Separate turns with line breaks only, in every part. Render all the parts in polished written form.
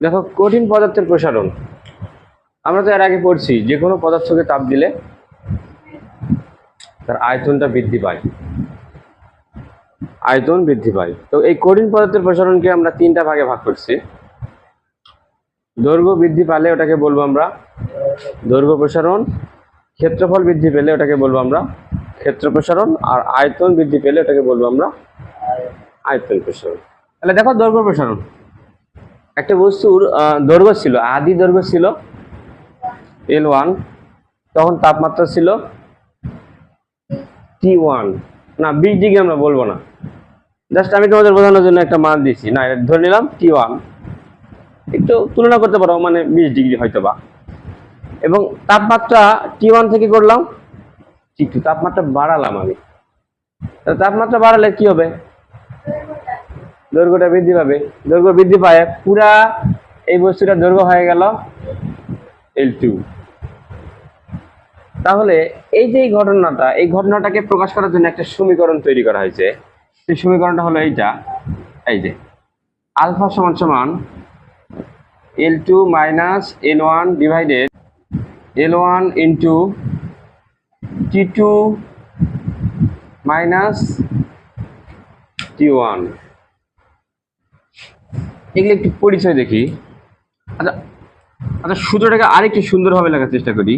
দেখো, কঠিন পদার্থের প্রসারণ আমরা তো এর আগে পড়ছি, যে কোনো পদার্থকে তাপ দিলে তার আয়তনটা বৃদ্ধি পায়, আয়তন বৃদ্ধি পায়। তো এই কঠিন পদার্থের প্রসারণকে আমরা তিনটা ভাগে ভাগ করছি। দৈর্ঘ্য বৃদ্ধি পালে ওটাকে বলবো আমরা দৈর্ঘ্য প্রসারণ, ক্ষেত্রফল বৃদ্ধি পেলে ওটাকে বলবো আমরা ক্ষেত্র প্রসারণ, আর আয়তন বৃদ্ধি পেলে ওটাকে বলবো আমরা আয়তন প্রসারণ। তাহলে দেখো, দৈর্ঘ্য প্রসারণ, একটা বস্তুর দৈর্ঘ্য ছিল, আদি দৈর্ঘ্য ছিল L1, তখন তাপমাত্রা ছিল T1, না 20 ডিগ্রি আমরা বলবো না, জাস্ট আমি তোমাদের বোঝানোর জন্য একটা মান দিচ্ছি, না এটা ধরে নিলাম T1, একটু তুলনা করতে পারো, মানে 20 ডিগ্রি হয়তো বা। এবং তাপমাত্রা T1 থেকে করলাম T2, তাপমাত্রা বাড়ালাম আমি। তাপমাত্রা বাড়ালে কি হবে? দৈর্ঘ্যটা বৃদ্ধি পাবে, দৈর্ঘ্য বৃদ্ধি পায়, পুরা এই বস্তুটা দৈর্ঘ্য হয়ে গেল L2। তাহলে এই যে এই ঘটনাটাকে প্রকাশ করার জন্য একটা সমীকরণ তৈরি করা হয়েছে। সেই সমীকরণটা হলো এইটা, এই যে আলফা সমান সমান L2 minus L1 divided L1 into T2 minus T1। এগুলো একটু পরিচয় দেখি। আচ্ছা আচ্ছা, সূত্রটাকে আরেকটু সুন্দরভাবে লেখার চেষ্টা করি।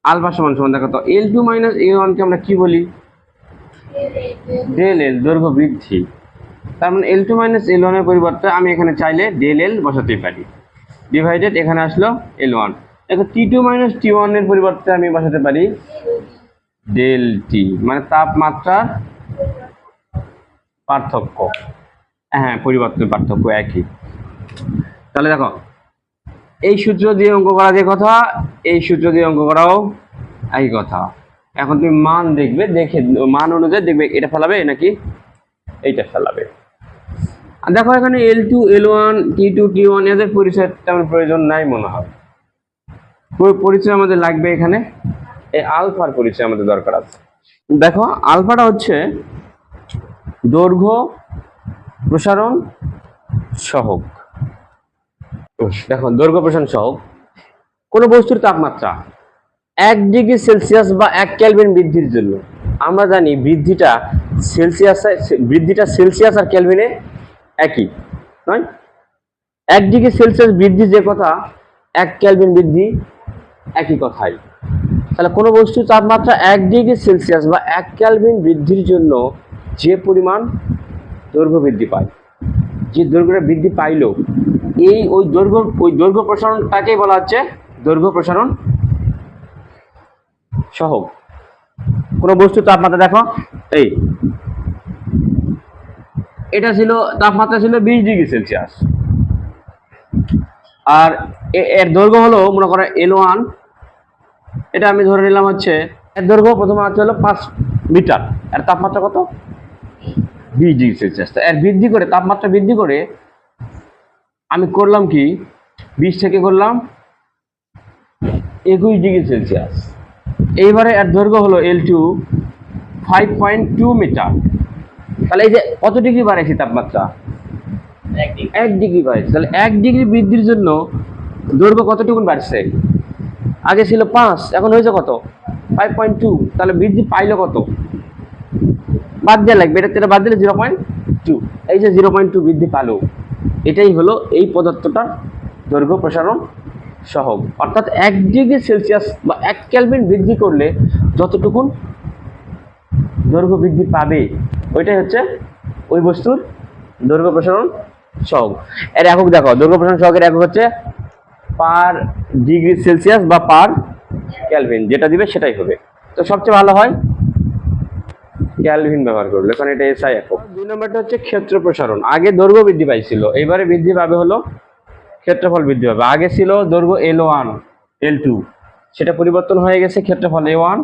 আলফা সমান সমান, দেখো তো L2 মাইনাস L1 কে আমরা কি বলি? ডেল এল, দৈর্ঘ্য বৃদ্ধি। তার মানে L2 মাইনাস L1 এর পরিবর্তে আমি এখানে চাইলে ডেল এল বসাতে পারি, ডিভাইডেড এখানে আসলো L1। দেখো T2 মাইনাস T1 এর পরিবর্তে আমি বসাতে পারি ডেল টি, মানে তাপমাত্রার পার্থক্য। হ্যাঁ, পরিবর্তন পার্থক্য একই। তাহলে দেখো, এই সূত্র দিয়ে অঙ্ক করা যে কথা, এই সূত্র দিয়ে অঙ্ক করাও একই কথা। এখন তুমি মান দেখবে, দেখে মান অনুযায়ী দেখবে এটা ফেলাবে নাকি এইটা ফেলাবে। আর দেখো, এখানে L2 L1 T2 T1 এদের পরিচয় তেমন প্রয়োজন নাই মনে হয়। পরিচয় আমাদের লাগবে এখানে এই আলফার পরিচয় আমাদের দরকার আছে। দেখো, আলফাটা হচ্ছে দৈর্ঘ্য প্রসারণ সহগ। দেখো, দৈর্ঘ্য প্রসারণ সহগ কোনো বস্তুর তাপমাত্রা 1 ডিগ্রি সেলসিয়াস বা 1 কেলভিন বৃদ্ধির জন্য, আমরা জানি বৃদ্ধিটা সেলসিয়াস আর কেলভিনে একই নয়। 1 ডিগ্রি সেলসিয়াস বৃদ্ধি যে কথা, 1 কেলভিন বৃদ্ধি একই কথাই। তাহলে কোনো বস্তুর তাপমাত্রা 1 ডিগ্রি সেলসিয়াস বা 1 কেলভিন বৃদ্ধির জন্য যে পরিমাণ দৈর্ঘ্য বৃদ্ধি পায়, যে দৈর্ঘ্যটা বৃদ্ধি পাইল, ওই দৈর্ঘ্য প্রসারণটাকেই বলা হচ্ছে দৈর্ঘ্য প্রসারণ সহগ। কোনো বস্তুর তাপমাত্রা দেখো, এটা ছিল তাপমাত্রা ছিল 20 ডিগ্রি সেলসিয়াস, আর এর দৈর্ঘ্য হলো মনে করো L1, এটা আমি ধরে নিলাম হচ্ছে, এর দৈর্ঘ্য প্রথমে হলো 5 মিটার, আর তাপমাত্রা কত? 20 ডিগ্রি সেলসিয়াস। এর বৃদ্ধি করে, তাপমাত্রা বৃদ্ধি করে আমি করলাম কি, 20 থেকে করলাম 21 ডিগ্রি সেলসিয়াস। এইবারে এর দৈর্ঘ্য হলো L2 5.2 মিটার। তাহলে এই যে কত ডিগ্রি বাড়াইছি তাপমাত্রা? 1 ডিগ্রি বাড়াইছি। তাহলে 1 ডিগ্রি বৃদ্ধির জন্য দৈর্ঘ্য কতটুকু বাড়ছে? আগে ছিল 5, এখন হয়েছে কত? 5.2। তাহলে বৃদ্ধি পাইলো কত? বাদ দেওয়া লাগবে, এটা বাদ দিলে 0.2। এই যে 0.2 বৃদ্ধি পালো, এটাই হলো এই পদার্থটার দৈর্ঘ্য প্রসারণ সহগ। অর্থাৎ 1 ডিগ্রি সেলসিয়াস বা 1 কেলভিন বৃদ্ধি করলে যতটুকুন দৈর্ঘ্য বৃদ্ধি পাবে, ওইটাই হচ্ছে ওই বস্তুর দৈর্ঘ্য প্রসারণ সহগ। এর একক দেখো, দৈর্ঘ্য প্রসারণ সহগের একক হচ্ছে পার ডিগ্রি সেলসিয়াস বা পার কেলভিন, যেটা দিবে সেটাই হবে। তো সবচেয়ে ভালো হয় কেলভিন ব্যবহার করলে, কারণ এটা এসআই একক। 2 নম্বরটা হচ্ছে ক্ষেত্র প্রসারণ। আগে দৈর্ঘ্য বৃদ্ধি পাইছিল, এবারে বৃদ্ধি পাবে হলো ক্ষেত্রফল বৃদ্ধি পাবে। আগে ছিল দৈর্ঘ্য L1 L2, সেটা পরিবর্তন হয়ে গেছে ক্ষেত্রফল A1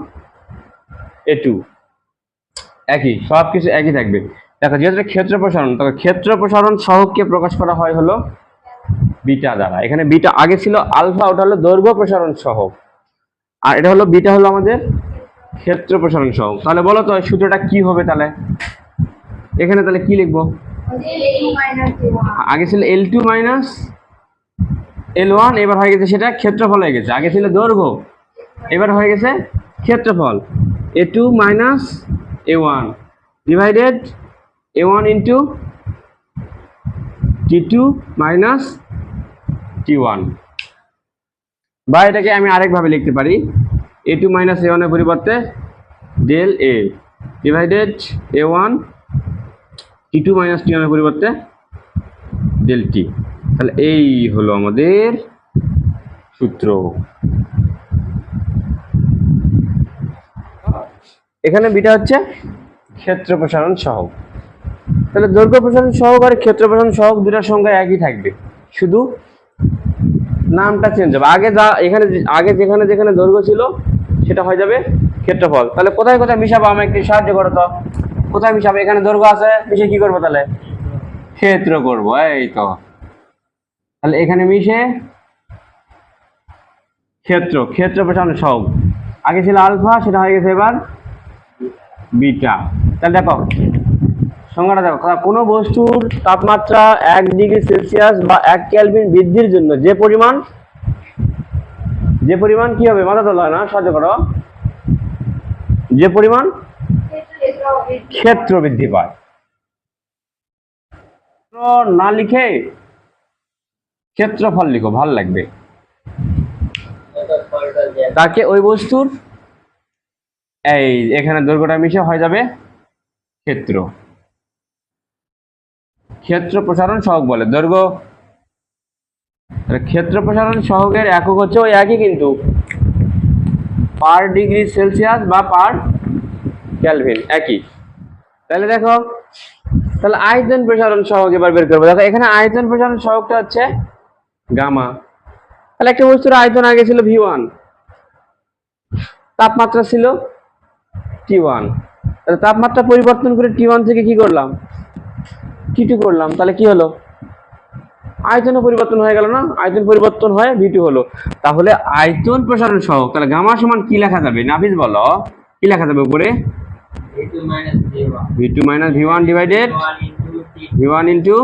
A2, একই, সবকিছু একই থাকবে। দেখো, যেহেতু ক্ষেত্র প্রসারণ, তবে ক্ষেত্র প্রসারণ সহগকে প্রকাশ করা হয় হলো বিটা দ্বারা। এখানে বিটা আগে ছিল আলফা, ওটা হলো দৈর্ঘ্য প্রসারণ সহগ, আর এটা হলো বিটা, হলো আমাদের ক্ষেত্র প্রসারণ সহগ। তাহলে বলো তো সূত্রটা কি হবে? তাহলে এখানে তাহলে কি লিখবো? আগে ছিল L2 মাইনাস L1 এবার হয়ে গেছে সেটা ক্ষেত্রফল হয়ে গেছে, আগে ছিল দৈর্ঘ্য, এবার হয়ে গেছে ক্ষেত্রফল। A2 minus A1 divided A1 into T2 minus T1, বা এটাকে আমি আরেকভাবে লিখতে পারি, A2 মাইনাস A1 এর পরিবর্তে del A divided A1 T2 minus T1 এর পরিবর্তে ডেল T। তাহলে এই হলো আমাদের সূত্র। এখানে বিটা হচ্ছে ক্ষেত্র প্রসারণ সহগ। তাহলে দৈর্ঘ্য প্রসারণ সহগ আর ক্ষেত্র প্রসারণ সহগ দুটার সংখ্যা একই থাকবে, শুধু নামটা চেঞ্জ হবে। আগে যেখানে যেখানে দৈর্ঘ্য ছিল সেটা হয়ে যাবে ক্ষেত্রফল। তাহলে কোথায় কোথায় মিশাবো, আমাকে একটু সাহায্য করো তো, কোথায় মিশাবো? এখানে দৈর্ঘ্য আছে, মিশে কি করবো তাহলে? ক্ষেত্র করবো, এই তো। তাহলে এখানে মিশে ক্ষেত্র প্রসারণ সহগ, আগে ছিল আলফা, সেটা হয়ে গেছে এবার বিটা। তাহলে দেখো সংজ্ঞাটা দেখো, কোনো বস্তুর তাপমাত্রা 1 ডিগ্রি সেলসিয়াস বা 1 কেলভিন বৃদ্ধির জন্য যে পরিমাণ কি হবে, মাথা তোলা না, সাহায্য করো, যে পরিমাণ ক্ষেত্র বৃদ্ধি পায়, না লিখে ক্ষেত্রফল লিখো, ভাল লাগবে, তাকে ওই বস্তুর এই এখানে দৈর্ঘ্যটা মিশে হয়ে যাবে ক্ষেত্র প্রসারণ সহগ বলে। দৈর্ঘ্য ক্ষেত্র প্রসারণ সহগের একক হচ্ছে ওই একই, কিন্তু পার ডিগ্রি সেলসিয়াস বা পার কেলভিন একই। তাহলে দেখো, তাহলে আয়তন প্রসারণ সহগ এবার বের করবো। দেখো এখানে আয়তন প্রসারণ সহগটা হচ্ছে গামা। তাহলে একটা বস্তুর আয়তন আগে ছিল V1, তাপমাত্রা ছিল T1, তাহলে তাপমাত্রা পরিবর্তন করে T1 থেকে কি করলাম, T2 করলাম, তাহলে কি হলো, আয়তন পরিবর্তন হয়ে গেল না, আয়তন পরিবর্তন হয়ে V2 হলো। তাহলে আয়তন প্রসারণ সহগ, তাহলে গামা সমান কি লেখা যাবে, নাফিস বলো, কি লেখা যাবে উপরে? V2 minus V1 divided V1 into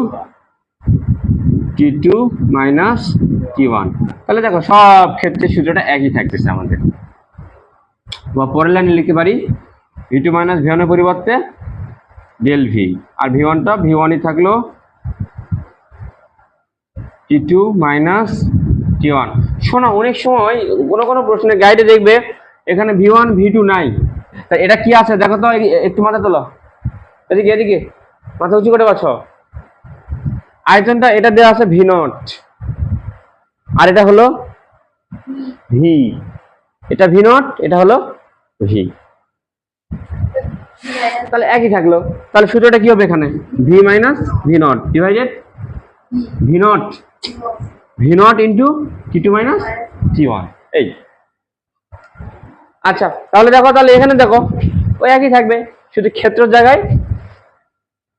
T2 minus T1। তাহলে দেখো সব ক্ষেত্রে সূত্রটা একই থাকতেছে আমাদের। বা পরের লাইনে লিখতে পারি V2 মাইনাস V1 এর পরিবর্তে ডেল V, আর V1টা V1ই থাকলো, T2 মাইনাস T1। শোনো, অনেক সময় কোনো প্রশ্নে গাইডে দেখবে এখানে V1 V2 নাই, তা এটা কি আছে দেখো তো, একটু মাথা তোলো, এদিকে মাথা উঁচু করে পাচ্ছ। আয়তনটা এটা দেওয়া আছে V0, আর এটা হলো V, এটা V0, এটা হলো V, তাহলে একই থাকলো। তাহলে সূত্রটা কি হবে এখানে, V minus V0 divided V0 into T2 minus T1, এই। আচ্ছা তাহলে দেখো, তাহলে এখানে দেখো ওই একই থাকবে, শুধু ক্ষেত্রের জায়গায়,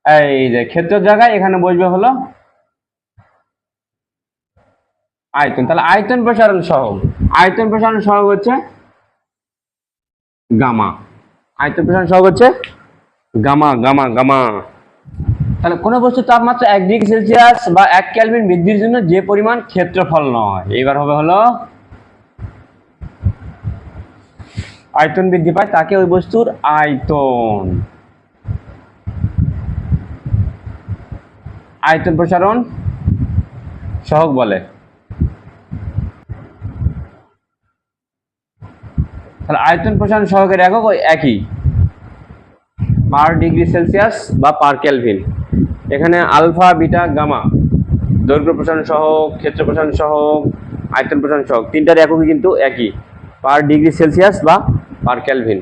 এই যে ক্ষেত্রের জায়গায় এখানে বসবে হলো আয়তন। তাহলে আয়তন প্রসারণ সহগ হচ্ছে গামা, আয়তন প্রসারণ সহগ হচ্ছে গামা। তাহলে কোনো বস্তুর তাপমাত্রা 1 ডিগ্রি সেলসিয়াস বা 1 কেলভিন বৃদ্ধির জন্য যে পরিমাণ ক্ষেত্রফল নয়, এইবার হবে হলো আয়তন বৃদ্ধি পায়, তাকে ওই বস্তুর আয়তন প্রসারণ সহগ বলে। তাহলে আয়তন প্রসারণ সহগের একক একই, পার ডিগ্রি সেলসিয়াস বা পার কেলভিন। এখানে আলফা বিটা গামা, দৈর্ঘ্য প্রসারণ সহগ, ক্ষেত্র প্রসারণ সহগ, আয়তন প্রসারণ সহগ, তিনটার এককই কিন্তু একই, পার ডিগ্রি সেলসিয়াস বা per kelvin.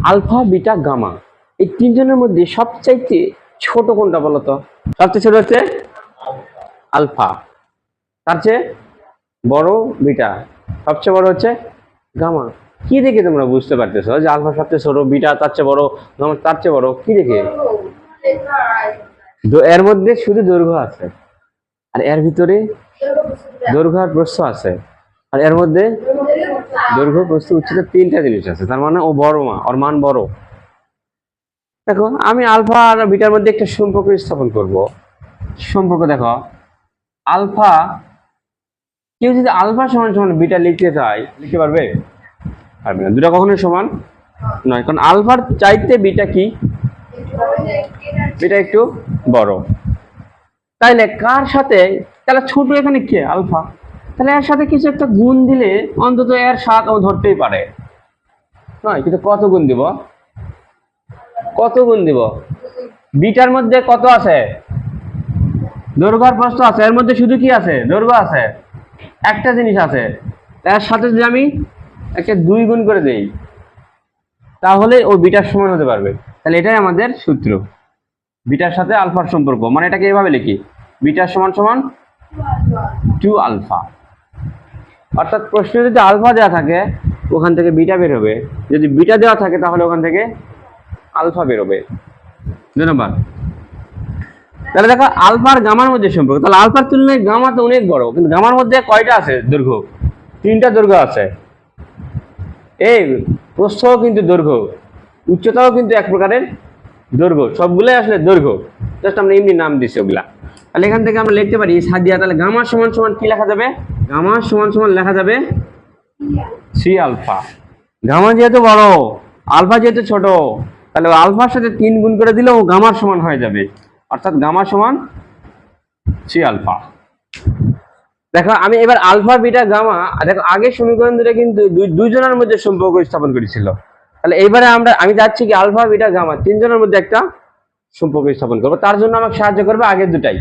Alpha beta gamma এই তিনজনের মধ্যে সবচাইতে ছোট কোনটা বলো তো? সবচেয়ে ছোট হচ্ছে আলফা, তার চেয়ে বড় বিটা, সবচেয়ে বড় হচ্ছে গামা। কি দেখে তোমরা বুঝতে পারতেছো যে আলফা সবচেয়ে ছোট, বিটা তার চেয়ে বড়, গামা তার চেয়ে বড়? কি দেখে? এর মধ্যে শুধু দৈর্ঘ্য আছে, আর এর ভিতরে দৈর্ঘ্য আর প্রস্থ আছে, আর এর মধ্যে দৈর্ঘ্য প্রস্থ উচ্চতা তিনটা জিনিস আছে, তার মানে ও বড়, ওর মান বড়। দেখো আমি আলফা আর বিটার মধ্যে একটা সম্পর্ক স্থাপন করব। সম্পর্ক দেখো, আলফা কেউ যদি আলফা সমান সমান বিটা লিখতে চায় লিখতে পারবে? পারবে না, দুটা কখনোই সমান নয়, কারণ আলফার চাইতে বিটা কি, বিটা একটু বড়। তাইলে কার সাথে, তাহলে ছোট এখানে কে, আলফা, তাহলে এর সাথে কিছু একটা গুণ দিলে অন্তত এর স্বাদ ও ধরতেই পারে, নয়? কিন্তু কত গুণ দিব, কত গুণ দিব? বিটার মধ্যে কত আছে, দৈর্ঘ্য আর প্রস্থ আছে, এর মধ্যে শুধু কি আছে, দৈর্ঘ্য আছে, একটা জিনিস আছে, এর সাথে যদি আমি একটা 2 গুণ করে দেই তাহলে ও বিটার সমান হতে পারবে। তাহলে এটাই আমাদের সূত্র, বিটার সাথে আলফার সম্পর্ক, মানে এটাকে এভাবে লিখি, বিটার সমান সমান 2 আলফা। অর্থাৎ প্রশ্নে যদি আলফা দেওয়া থাকে ওখান থেকে বিটা বের হবে, যদি বিটা দেওয়া থাকে তাহলে ওখান থেকে আলফা বের হবে। ধন্যবাদ। তাহলে দেখো আলফার গামার মধ্যে সম্পর্ক, তাহলে আলফার তুলনায় গামা তো অনেক বড়, কিন্তু গামার মধ্যে কয়টা আছে দৈর্ঘ্য, 3টা দৈর্ঘ্য আছে। এই প্রস্থও কিন্তু দৈর্ঘ্য, উচ্চতাও কিন্তু এক প্রকারের দৈর্ঘ্য, সবগুলোই আসলে দৈর্ঘ্য, জাস্ট আমরা এমনি নাম দিচ্ছি ওগুলা। তাহলে এখান থেকে আমরা লিখতে পারি সাদিয়া, তাহলে গামা সমান সমান কি লেখা যাবে, গামা সমান সমান লেখা যাবে 3 আলফা। গামা যেহেতু বড়, আলফা যেহেতু ছোট, তাহলে আলফার সাথে 3 গুণ করে দিলেও গামার সমান হয়ে যাবে, অর্থাৎ গামা সমান 3 আলফা। দেখো আমি এবার আলফা বিটা গামা, দেখো আগের সমীকরণ দুটো কিন্তু দুইজনের মধ্যে সম্পর্ক স্থাপন করেছিল, তাহলে এইবারে আমি যাচ্ছি কি আলফা বিটা গামা 3 জনের মধ্যে একটা সম্পর্ক স্থাপন করবো, তার জন্য আমাকে সাহায্য করবে আগের দুটাই।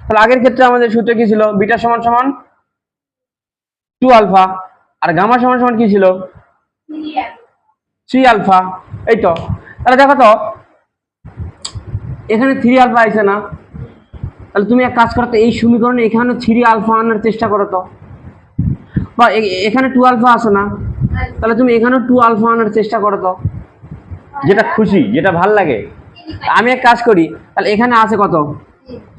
তাহলে আগের ক্ষেত্রে আমাদের সূত্র কি ছিল, বিটা সমান সমান 2 আলফা, আর গামা সমান সমান কি ছিল, 3 আলফা। এই তো, তাহলে দেখো তো এখানে 3 আলফা আছে না, তাহলে তুমি এক কাজ করো তো, এই সমীকরণে এখানে 3 আলফা আনার চেষ্টা করো তো, বা এখানে 2 আলফা আছে না, তাহলে তুমি এখানেও 2 আলফা আনার চেষ্টা করো তো, যেটা খুশি, যেটা ভাল লাগে। আমি এক কাজ করি, তাহলে এখানে আছে কত,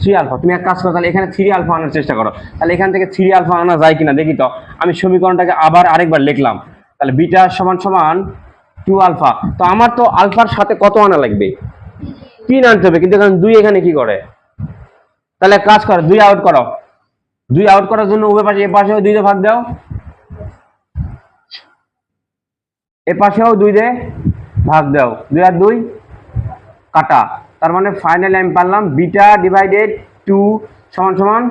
3 আলফা, তুমি এক কাজ করো তাহলে এখানে 3 আলফা আনার চেষ্টা করো, তাহলে এখান থেকে 3 আলফা আনা যায় কিনা দেখি তো। আমি সমীকরণটাকে আবার আরেকবার লিখলাম, তাহলে বিটা সমান সমান 2 আলফা, তো আমার তো আলফার সাথে কত আনা লাগবে, 3 আনতে হবে, কিন্তু এখানে 2 এখানে কি করে, তাহলে কাজ করো 2 আউট করো, 2 আউট করার জন্য উভয় পাশে, এ পাশেও 2 দিয়ে ভাগ দাও, এ পাশেও 2 দিয়ে ভাগ দাও, 2 আর 2 কাটা, তার মানে ফাইনালি আমি পারলাম বিটা ডিভাইডেড 2 সমান সমান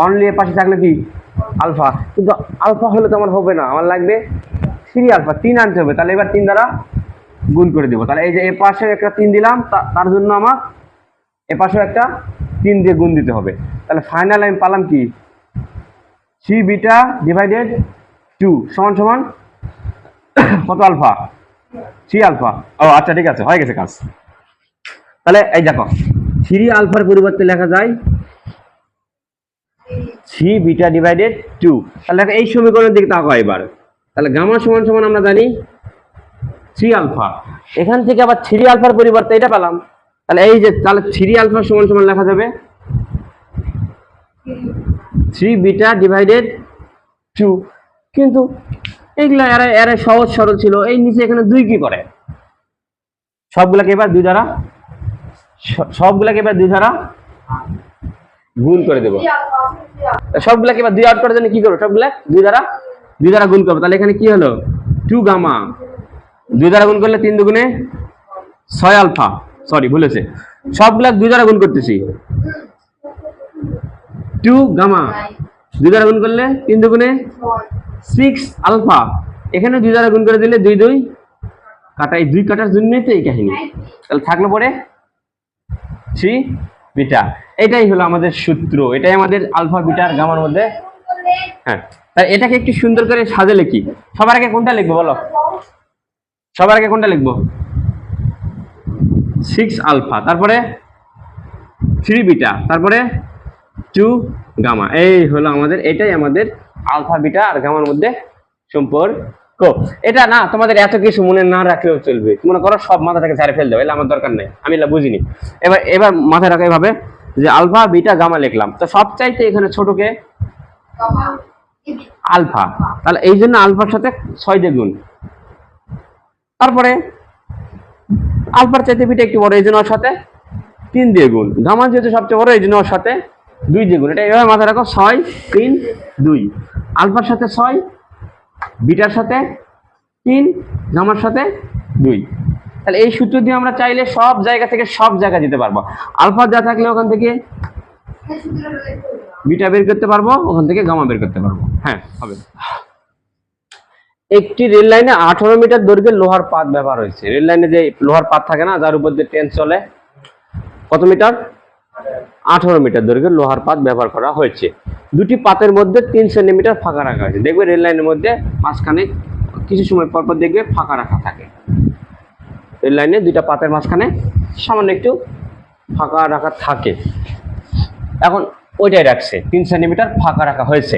অনলি এর পাশে থাকলে কি আলফা, কিন্তু আলফা হলে তো আমার হবে না, আমার লাগবে 3 আলফা, 3 আনতে হবে, তাহলে এবার 3 দ্বারা গুণ করে দেবো, তাহলে এই যে এ পাশে একটা 3 দিলাম, তার জন্য আমার এ পাশেও একটা 3 দিয়ে গুণ দিতে হবে, তাহলে ফাইনাল আমি পালাম কি 3 বিটা ডিভাইডেড 2 সমান সমান কত আলফা, 3 আলফা। ও আচ্ছা ঠিক আছে, হয়ে গেছে কাজ। তাহলে এই দেখো 3 আলফার পরিবর্তে লেখা যায় 3 বিটা ডিভাইডেড 2, তাহলে এই সমীকরণের দিকে তাকাও এবার, তাহলে গামা সমান সমান আমরা জানি 3 আলফা, এখান থেকে আবার 3 আলফার পরিবর্তে এটা পেলাম, তাহলে এই যে তাহলে 3 আলফা সমান সমান লেখা যাবে 3 বিটা ডিভাইডেড 2, কিন্তু এইগুলা এরা সহজ সরল ছিল, এই নিচে এখানে 2 কি করে, সবগুলাকে এবার 2 দ্বারা গুণ করে দেবো, সবগুলাকে এবার 2 আউট করার জন্য কি করবো, সবগুলা 2 দ্বারা গুণ করবো, তাহলে এখানে কি হলো 2 গামা, 2 দ্বারা গুণ করলে 3 দুগুণে 6 আলফা, সরি ভুলেছে, সবগুলা 2 দ্বারা গুণ করতেছি, 2 গামা 2 দ্বারা গুণ করলে 3 দুগুণে 6 আলফা, এখানে 2 দ্বারা গুণ করে দিলে 2 2 কাটা, এই 2 কাটার জন্যই তো এই কাহিনী, তাহলে থাকলো পরে 3 বিটা, এটাই হলো আমাদের সূত্র, এটাই আমাদের আলফা বিটার গামার মধ্যে। হ্যাঁ, তাই এটাকে একটু সুন্দর করে সাজে লিখি, সবার আগে কোনটা লিখবো বলো, সবার আগে কোনটা লিখবো, 6 আলফা, তারপরে 3 বিটা, তারপরে 2 গামা, এই হলো আমাদের, এটাই আমাদের আলফা বিটা আর গামার মধ্যে সম্পর্ক। এটা না তোমাদের এত কিছু মনে না রাখলেও চলবে, মনে করো সব মাথা থেকে ঝাড়ে ফেল দাও, এলে আমার দরকার নেই, আমি এলা বুঝিনি। এবার মাথায় রাখা এভাবে যে আলফা বিটা গামা লিখলাম, তো সবচাইতে এখানে ছোটকে আলফা, তাহলে এই জন্য আলফার সাথে 6 দিয়ে গুণ, তারপরে আলফার চাইতে বিটা একটু বড়, এই জন্য ওর সাথে 3 দিয়ে গুণ, গামা যেহেতু সবচেয়ে বড় এই জন্য ওর সাথে 2 দিয়ে গুণ, এটা এভাবে মাথায় রাখো, 6 3 2, আলফার সাথে 6, বিটার সাথে 3, গামার সাথে 2। তাহলে এই সূত্র দিয়ে আমরা চাইলে সব জায়গা থেকে সব জায়গা যেতে পারবো। আলফা যা থাকলে ওখান থেকে বিটা বের করতে পারবো, ওখান থেকে গামা বের করতে পারবো। হ্যাঁ, হবে। একটি রেল লাইনে 18 মিটার দৈর্ঘ্যের লোহার পাত ব্যবহার হয়েছে। রেল লাইনে যে লোহার পাত থাকে না, যার উপর দিয়ে ট্রেন চলে, কত মিটার? 18 মিটার দৈর্ঘ্যের লোহার পাত ব্যবহার করা হয়েছে। দুটি পাতের মধ্যে 3 সেন্টিমিটার ফাঁকা রাখা হয়েছে। দেখবে রেল লাইনের মধ্যে মাঝখানে কিছু সময় পর পর দেখবে ফাঁকা রাখা থাকে। রেল লাইনে দুইটা পাতের মাঝখানে সামান্য একটু ফাঁকা রাখা থাকে। এখন ওইটাই রাখছে, 3 সেন্টিমিটার ফাঁকা রাখা হয়েছে।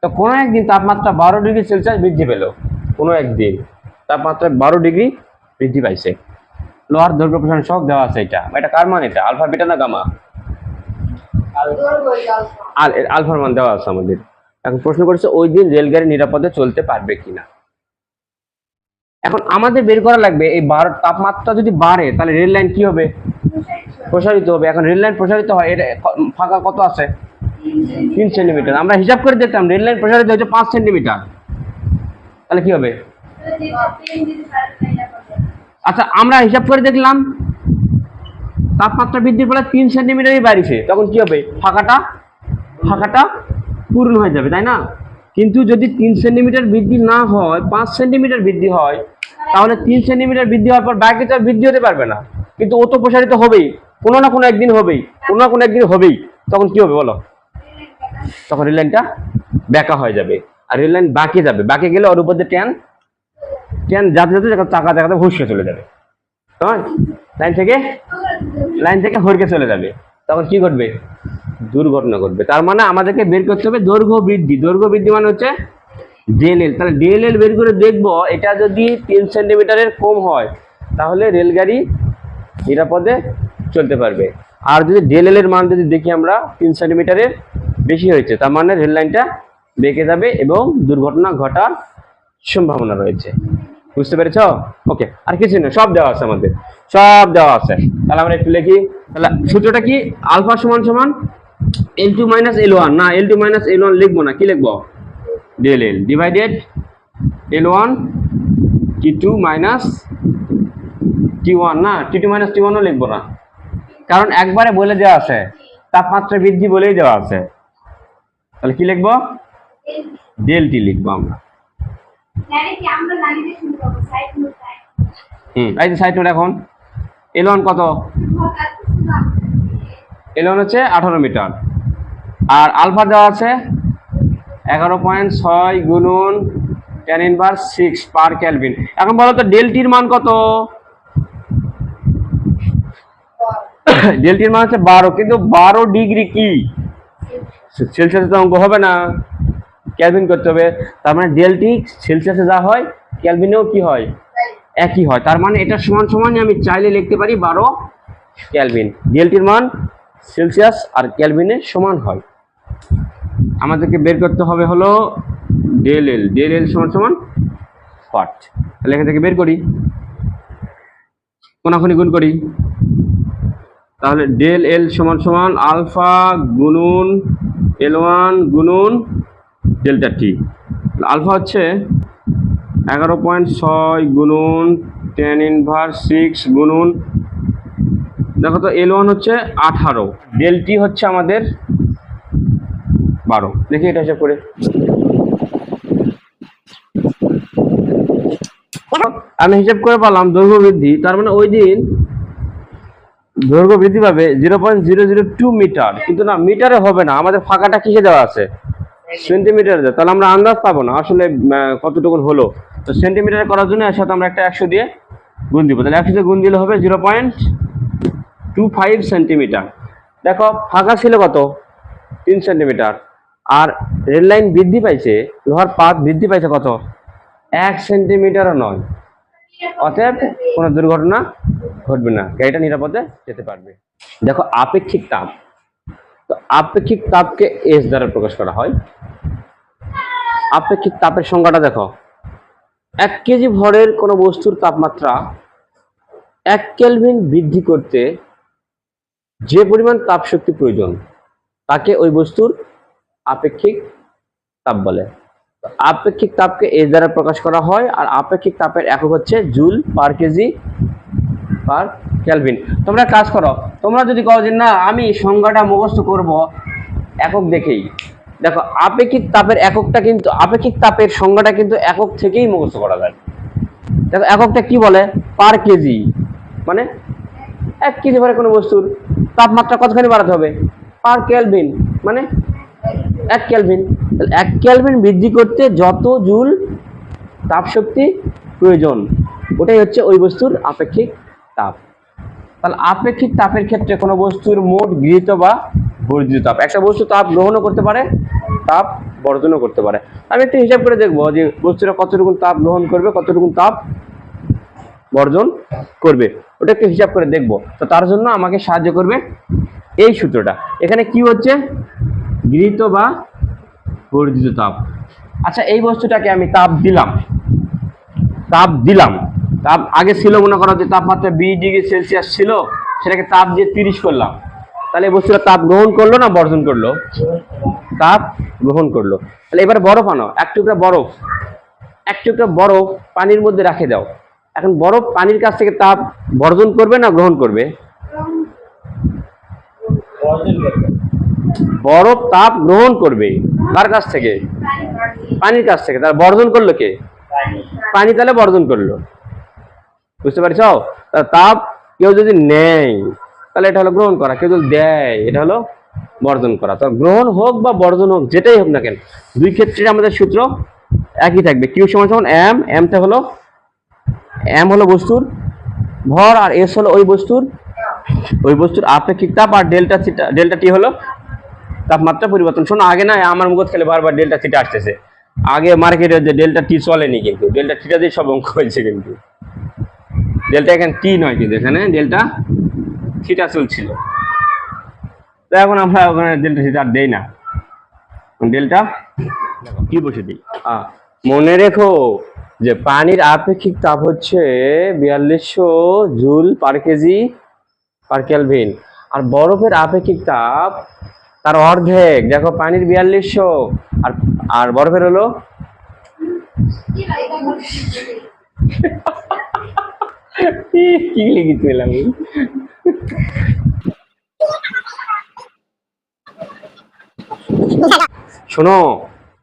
তো কোনো একদিন তাপমাত্রা 12 ডিগ্রি সেলসিয়াস বৃদ্ধি পেল, কোনো একদিন তাপমাত্রা 12 ডিগ্রি বৃদ্ধি পাইছে। লোহার দৈর্ঘ্য প্রসারণ সহগ দেওয়া আছে। এটা কার মান? এটা আলফা, বিটা না গামা? আলফার মান দেওয়া আছে আমাদের। এখন প্রশ্ন করেছে ওই দিন রেলগাড়ি নিরাপদে চলতে পারবে কিনা। এখন আমাদের বের করা লাগবে এই তাপমাত্রা যদি বাড়ে তাহলে রেল লাইন কি হবে? প্রসারিত হবে। এখন রেল লাইন প্রসারিত হয়, এটা ফাঁকা কত আছে? 3 সেন্টিমিটার। আমরা হিসাব করে দেখতাম রেল লাইন প্রসারিত হয়েছে 5 সেন্টিমিটার, তাহলে কি হবে? আচ্ছা, আমরা হিসাব করে দেখলাম তাপমাত্রা বৃদ্ধির ফলে 3 সেন্টিমিটারই বাড়িছে, তখন কি হবে? ফাঁকাটা পূরণ হয়ে যাবে, তাই না? কিন্তু যদি 3 সেন্টিমিটার বৃদ্ধি না হয়, 5 সেন্টিমিটার বৃদ্ধি হয়, তাহলে 3 সেন্টিমিটার বৃদ্ধি হওয়ার পর বাকিটা বৃদ্ধি হতে পারবে না, কিন্তু ও তো প্রসারিত হবেই, কোনো না কোনো একদিন হবেই, কোনো না কোনো একদিন হবেই। তখন কি হবে বলো? তখন রেল লাইনটা বেঁকা হয়ে যাবে। আর রেল লাইন বাঁকে যাবে, বাঁকে গেলে ওর উপর দিয়ে ট্রেন যাতে যাতে চাকা জায়গাতে হুসকে চলে যাবে, তাই লাইন থেকে হরকে চলে যাবে। তখন কি ঘটবে? দুর্ঘটনা ঘটবে। তার মানে আমাদেরকে বের করতে হবে দৈর্ঘ্য বৃদ্ধি। দৈর্ঘ্য বৃদ্ধি মানে হচ্ছে ডিএলএল। তাহলে ডিএলএল বের করে দেখবো, এটা যদি 3 সেন্টিমিটারের কম হয় তাহলে রেলগাড়ি নিরাপদে চলতে পারবে। আর যদি ডিএলএল এর মান যদি দেখি আমরা 3 সেন্টিমিটারের বেশি হয়েছে, তার মানে রেল লাইনটা বেঁকে যাবে এবং দুর্ঘটনা ঘটার সম্ভাবনা রয়েছে। বুঝতে পেরেছ? ওকে, আর কিছু না, সব দেওয়া আছে আমাদের, সব দেওয়া আছে। তাহলে আমরা একটু লিখি। তাহলে সূত্রটা কি? আলফা সমান সমান L2 মাইনাস L1, না L2 মাইনাস L1 লিখবো না, কি লিখবো? DLL divided L1 T2 minus T1, না T2 মাইনাস T1 ও লিখবো না, কারণ একবারে বলে দেওয়া আছে তাপমাত্রা বৃদ্ধি বলেই দেওয়া আছে। তাহলে কি লিখবো? ডেলটি লিখবো আমরা। এই যে সাইড নোট। এখন L1 কত? L1 হচ্ছে 18 মিটার, আর আলফা দেওয়া আছে 11.6 গুণন tan ইনভার্স 6 পার কেলভিন। এখন বলো তো ডেলটির মান কত? ডেলটির মান হচ্ছে 12, কিন্তু 12 ডিগ্রি কি সেলসিয়াসে তো অঙ্ক হবে না, কেলভিন করতে হবে। তার মানে ডেলটি সেলসিয়াসে যা হয় কেলভিনেও কি হয়? একই হয়। তার মানে এটা সমান সমান আমি চাইলে লিখতে পারি 12 কেলভিন। ডেলটির মান সেলসিয়াস আর কেলভিনে সমান হয়। আমাদেরকে বের করতে হবে হলো ডেলএল। ডেলএল সমান সমান ওয়াট। তাহলে এখান থেকে বের করি, কোনাকুনি গুণ করি। তাহলে ডেলএল সমান সমান আলফা গুণন L1 গুণন ডেল্টা টি। আলফা হচ্ছে 11.6 গুণন tan ইনভার্স 6 গুণন, দেখো তো L1 হচ্ছে 18, ডেলটি হচ্ছে আমাদের 12। দেখি এটা হিসাব করে। আমি হিসাব করে পেলাম দৈর্ঘ্য বৃদ্ধি, তার মানে ওই দিন দৈর্ঘ্য বৃদ্ধি পাবে 0.002 মিটার, কিন্তু না মিটারে হবে না, আমাদের ফাঁকাটা কিসে দেওয়া আছে? সেন্টিমিটার। তাহলে আমরা আন্দাজ পাবো না আসলে কতটুকু হলো। তো সেন্টিমিটারে করার জন্য এর সাথে আমরা একটা 100 দিয়ে গুণ দিব। তাহলে 100 দিয়ে গুণ দিলে হবে 0.25 সেন্টিমিটার। দেখো ফাঁকা ছিল কত? 3 সেন্টিমিটার। আর রেল লাইন বৃদ্ধি পাইছে, লোহার পাত বৃদ্ধি পাইছে কত? 1 সেন্টিমিটারও নয়। অতএব কোনো দুর্ঘটনা ঘটবে না, গাড়িটা নিরাপদে যেতে পারবে। দেখো আপেক্ষিক তাপ, তো আপেক্ষিক তাপকে এস দ্বারা প্রকাশ করা হয়। আপেক্ষিক তাপের সংজ্ঞাটা দেখো, 1 কেজি ভরের কোনো বস্তুর তাপমাত্রা 1 কেলভিন বৃদ্ধি করতে যে পরিমাণ তাপ শক্তি প্রয়োজন তাকে ওই বস্তুর আপেক্ষিক তাপ বলে। আপেক্ষিক তাপকে এর দ্বারা প্রকাশ করা হয়, আর আপেক্ষিক তাপের একক হচ্ছে joule per KG per kelvin. তোমরা কাজ করো, তোমরা যদি কও যে না আমি সংজ্ঞাটা মুখস্থ করব একক দেখেই, দেখো আপেক্ষিক তাপের এককটা কিন্তু, আপেক্ষিক তাপের সংজ্ঞাটা কিন্তু একক থেকেই মুখস্থ করা যায়। দেখো এককটা কি বলে, পার কেজি, মানে 1 কেজি ভরে কোনো বস্তুর তাপমাত্রা কতখানি বাড়াতে হবে, পার কেলভিন, মানে 1 কেলভিন। 1 কেলভিন বৃদ্ধি করতে যত জুল তাপ শক্তি প্রয়োজন, ওটাই হচ্ছে ওই বস্তুর আপেক্ষিক তাপ। তাহলে আপেক্ষিক তাপের ক্ষেত্রে কোনো বস্তুর মোট গৃহীত বা বর্জিত তাপ, একটা বস্তু তাপ গ্রহণও করতে পারে, তাপ বর্জনও করতে পারে। আমি একটু হিসাব করে দেখবো যে বস্তুটা কতটুকু তাপ গ্রহণ করবে, কতটুকু তাপ বর্জন করবে, ওটা একটু হিসাব করে দেখবো। তো তার জন্য আমাকে সাহায্য করবে এই সূত্রটা। এখানে কি হচ্ছে, গৃহীত বা বর্জিত তাপ। আচ্ছা এই বস্তুটাকে আমি তাপ দিলাম, তাপ আগে ছিল মনে করো যে তাপমাত্রা 20 ডিগ্রি সেলসিয়াস ছিল, সেটাকে তাপ দিয়ে 30 করলাম, তাহলে এই বস্তুটা তাপ গ্রহণ করলো না বর্জন করলো, তাপ গ্রহণ করলো। তাহলে এবার বরফ আনো, এক টুকরা বরফ পানির মধ্যে রাখে দাও। এখন বরফ পানির কাছ থেকে তাপ বর্জন করবে না গ্রহণ করবে, বরফ তাপ গ্রহণ করবে কার কাছ থেকে, পানির কাছ থেকে। তার বর্জন করলো কে, পানি, তাহলে বর্জন করলো, বুঝতে পারছ। তাপ কেউ যদি নেয় তাহলে এটা হলো গ্রহণ করা, কেউ যদি দেয় এটা হলো বর্জন করা। তো গ্রহণ হোক বা বর্জন হোক যেটাই হোক না কেন, দুই ক্ষেত্রে আমাদের সূত্র একই থাকবে। কিউ সমান সমান এম, এমটা হলো এম হলো বস্তুর ভর, আর এস হলো ওই বস্তুর আপেক্ষিক তাপ, আর ডেল্টা টি হলো তাপমাত্রা পরিবর্তন। শোনো আগে না আমার মুখ খেলে বারবার ডেল্টা থিটা আসতেছে, আগে মার্কেটে যে ডেল্টা টি চলেনি, কিন্তু ডেল্টা থিটা দিয়ে সব অঙ্ক হয়েছে, কিন্তু ডেল্টা এখানে টি নয়, কিন্তু এখানে ডেল্টা থিটা চলছিল। তো এখন আমরা ওখানে ডেল্টা থিটা আর দেই না, ডেল্টা কি বসে দিই। মনে রেখো যে পানির আপেক্ষিক তাপ হচ্ছে 4200 joule per KG per kelvin, আর বরফের আপেক্ষিক তাপ তার অর্ধেক। দেখো পানির 4200 আর বরফের হলো কি লিখেছিলাম, শোনো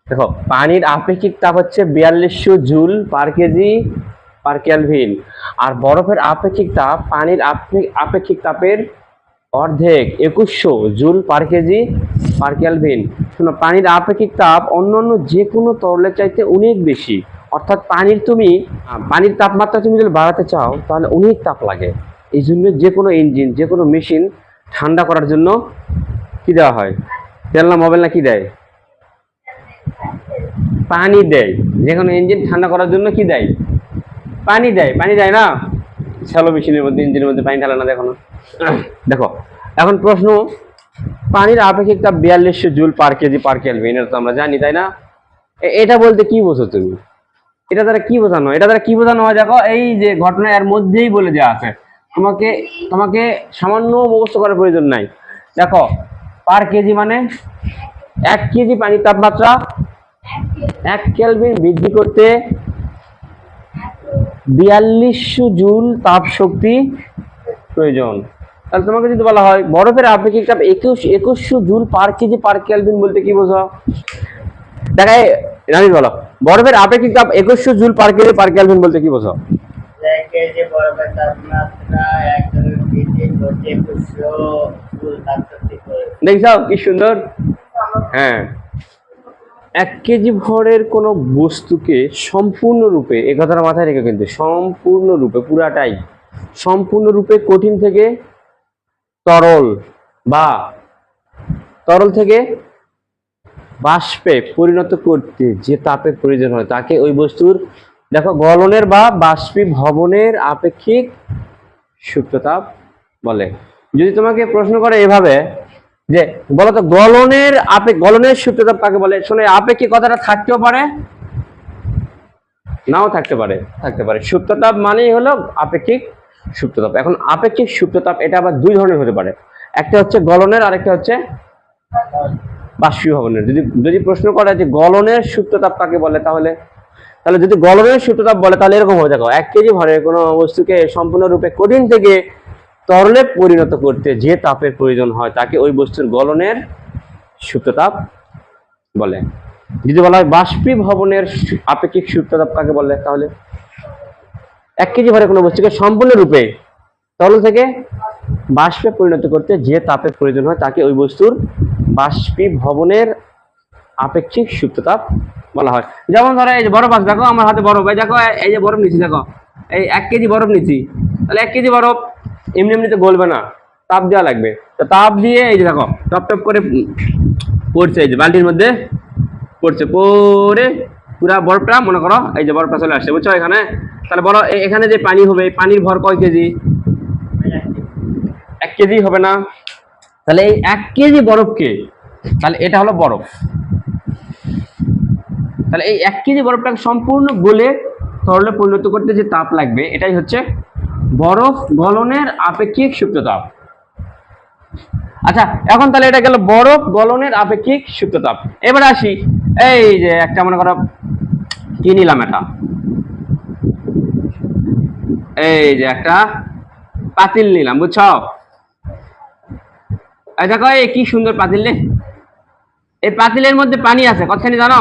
দেখো পানির আপেক্ষিক তাপ হচ্ছে 4200 joule per KG per kelvin, আর বরফের আপেক্ষিক তাপ পানির আপেক্ষিক তাপের অর্ধেক 2100 joule per KG per kelvin. শোনো পানির আপেক্ষিক তাপ অন্যান্য যে কোনো তরলের চাইতে অনেক বেশি, অর্থাৎ পানির তাপমাত্রা তুমি যদি বাড়াতে চাও তাহলে অনেক তাপ লাগে। এই জন্য যে কোনো ইঞ্জিন, যে কোনো মেশিন ঠান্ডা করার জন্য কি দেওয়া হয়, তেল না মোবাইল না কি দেয়, পানি দেয়। যে কোনো ইঞ্জিন ঠান্ডা করার জন্য কি দেয়, পানি দেয় না। শ্যালো মেশিনের মধ্যে, ইঞ্জিনের মধ্যে পানি ঢালে না, দেখো না। দেখো এখন প্রশ্ন, পানির আপেক্ষিক তাপ 4200 joule per KG per kelvin, এটা তো আমরা জানি তাই না। এটা বলতে কি বোঝো তুমি, এটা দ্বারা কি বোঝানো হয়, দেখো এই যে ঘটনা এর মধ্যেই বলে দেওয়া আছে, তোমাকে সামান্য মুখস্থ করার প্রয়োজন নাই। দেখো পার কেজি মানে 1 কেজি পানির তাপমাত্রা 1 কেলভিন বৃদ্ধি করতে 4200 জুল তাপ শক্তি প্রয়োজন। তাহলে তোমাকে যদি বলা হয় বরফের আপেক্ষিক তাপ 2100 joule per KG per kelvin বলতে কি বোঝো, দেখায় রানি বলো, বরফের আপেক্ষিক তাপ 2100 joule per KG per kelvin বলতে কি বোঝো,
বরফের তাপমাত্রা 1 কেলভিন বৃদ্ধি করতে 2100 জুল তাপ শক্তি প্রয়োজন।
দেখছো কি সুন্দর। হ্যাঁ, 1 কেজি ভরের কোনো বস্তুকে সম্পূর্ণরূপে, এ কথাটা মাথায় রেখে, কিন্তু সম্পূর্ণরূপে পুরাটাই সম্পূর্ণরূপে কঠিন থেকে তরল বা তরল থেকে বাষ্পে পরিণত করতে যে তাপের প্রয়োজন হয় তাকে ওই বস্তুর, দেখো গলনের বা বাষ্পীভবনের আপেক্ষিক সুপ্ততাপ বলে। যদি তোমাকে প্রশ্ন করে এভাবে যে বলতো গলনের সুপ্ততাপ কাকে বলে, শোনো আপেক্ষিক কথাটা থাকতেও পারে নাও থাকতে পারে। সুপ্ততাপ মানেই হলো আপেক্ষিক সুপ্ততাপ। এখন আপেক্ষিক সুপ্ততাপ এটা আবার দুই ধরনের হতে পারে, একটা হচ্ছে গলনের, আরেকটা হচ্ছে বাষ্পীভবনের। যদি যদি প্রশ্ন করা যে গলনের সুপ্ত তাপ কাকে বলে, তাহলে তাহলে যদি গলনের সুপ্ত তাপ বলে তাহলে এরকম হবে, দেখো 1 কেজি ভরের কোনো বস্তুকে সম্পূর্ণরূপে কঠিন থেকে তরলে পরিণত করতে যে তাপের প্রয়োজন হয় তাকে ওই বস্তুর গলনের সুপ্ত তাপ বলে। যদি বলা হয় বাষ্পীভবনের আপেক্ষিক সুপ্ত তাপ কাকে বলে, তাহলে 1 কেজি ভরের কোনো বস্তুকে সম্পূর্ণরূপে তরল থেকে বাষ্পে পরিণত করতে যে তাপের প্রয়োজন হয় তাকে ওই বস্তুর বাষ্পীভবনের আপেক্ষিক সুপ্ত তাপ বলা হয়। যেমন ধরো এই যে বরফ আছে, দেখো আমার হাতে বরফ, এই দেখো এই যে বরফ নিচ্ছি, দেখো এই 1 কেজি বরফ নিচ্ছি, তাহলে 1 কেজি বরফ এমনি এমনিতে গলবে না, তাপ দেওয়া লাগবে। তো তাপ দিয়ে এই যে দেখো টপ টপ করে পড়ছে, এই যে বালতির মধ্যে পড়ছে, পরে পুরা বরফটা মনে করো এই যে বরফটা চলে আসছে, বুঝছো এখানে। তাহলে বলো এখানে যে পানি হবে, পানির ভর কয় কেজি? 1 কেজি হবে না? তাহলে এই 1 কেজি বরফকে, তাহলে এটা হলো বরফ, তাহলে এই 1 কেজি বরফটাকে সম্পূর্ণ গলে তরলে পরিণত করতে যে তাপ লাগবে এটাই হচ্ছে বরফ গলনের আপেক্ষিক সুপ্ত তাপ। আচ্ছা, এখন তাহলে এটা গেল বরফ গলনের আপেক্ষিক সুপ্ত তাপ। এবার আসি, এই যে একটা মনে করো কি নিলাম, এটা এই যে একটা পাতিল নিলাম, বুঝছো? এই দেখো এই কি সুন্দর পাতিল রে, এই পাতিলের মধ্যে পানি আছে কতখানি জানো?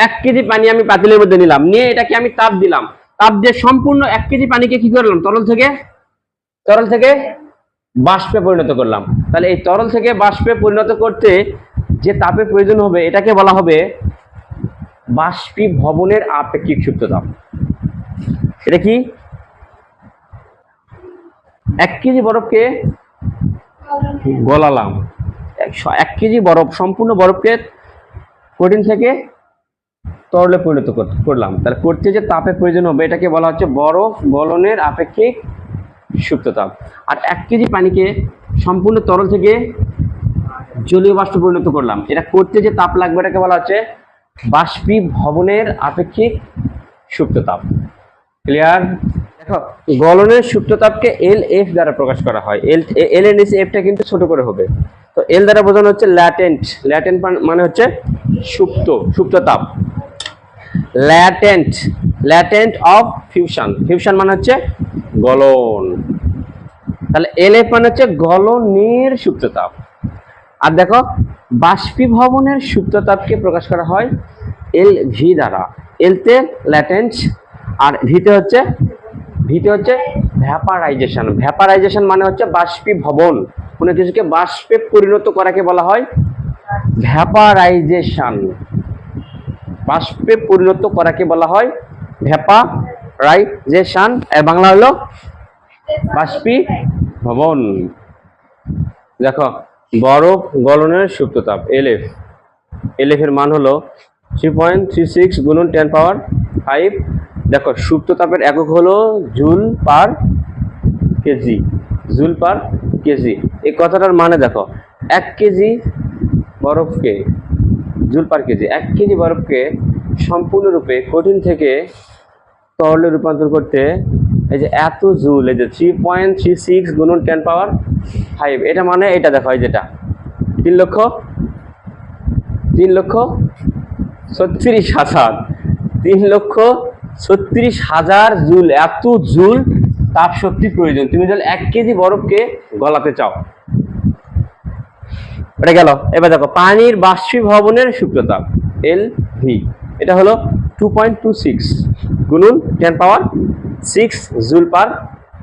1 কেজি পানি আমি পাতিলের মধ্যে নিলাম, নিয়ে এটাকে আমি তাপ দিলাম, তাপ দিয়ে সম্পূর্ণ 1 কেজি পানিকে কি করলাম, তরল থেকে বাষ্পে পরিণত করলাম। তাহলে এই তরল থেকে বাষ্পে পরিণত করতে যে তাপের প্রয়োজন হবে এটাকে বলা হবে বাষ্পীভবনের আপেক্ষিক সুপ্ত তাপ। এটা কি? 1 কেজি বরফকে গলালাম, 1 কেজি বরফ, সম্পূর্ণ বরফকে কঠিন থেকে তরলে পরিণত করলাম, তাহলে করতে যে তাপের প্রয়োজন হবে এটাকে বলা হচ্ছে বরফ গলনের আপেক্ষিক সুপ্ত তাপ। আর 1 কেজি পানিকে সম্পূর্ণ তরল থেকে জলীয় বাষ্পে পরিণত করলাম, এটা করতে যে তাপ লাগবে এটাকে বলা হচ্ছে বাষ্পীভবনের আপেক্ষিক সুপ্ত তাপ। ক্লিয়ার? দেখো গলনের সুপ্ত তাপকে এলএফ দ্বারা প্রকাশ করা হয়। এল এর নিচে এফটা কিন্তু ছোট করে হবে। তো এল দ্বারা বোঝানো হচ্ছে ল্যাটেন্ট, ল্যাটেন্ট মানে হচ্ছে সুপ্ত তাপ। ল্যাটেন্ট অফ ফিউশন, ফিউশন মানে হচ্ছে গলন, তাহলে এলএফ মানে হচ্ছে গলনের সুপ্ত তাপ। আর দেখো বাষ্পীভবনের সুপ্ত তাপকে প্রকাশ করা হয় এল ভি দ্বারা। এলতে ল্যাটেন্ট আর ভিতে হচ্ছে ভ্যাপারাইজেশন। ভ্যাপারাইজেশন মানে হচ্ছে বাষ্পীভবন, কোনো কিছুকে বাষ্পে পরিণত করাকে বলা হয় ভ্যাপারাইজেশন। বাষ্পে পরিণত করাকে বলা হয় ভ্যাপারাইজেশন, এর বাংলা হলো বাষ্পীভবন। দেখো বরফ গলনের সুপ্ত তাপ এলএফ, এলএফ এর মান হলো 3.36 গুণন 10 পাওয়ার 5। দেখো সুপ্ত তাপের একক হলো joule per KG, joule per KG. এই কথাটার মানে দেখো 1 কেজি বরফকে জুল পার কেজি, 1 কেজি বরফকে সম্পূর্ণরূপে কঠিন থেকে তরলে রূপান্তর করতে এই যে এত জুল, এই যে 3.36 গুণন 10 পাওয়ার 5, এটা মানে এটা দেখো এই যেটা 3,36,000 জুল, এত জুল তাপ শক্তি প্রয়োজন তুমি যদি 1 কেজি বরফকে গলাতে চাও। এটা গেল। এবার দেখো পানির বাষ্পীভবনের সুপ্ত তাপ এল ভি, এটা হলো 2.26 গুণন 10 পাওয়ার 6 জুল পার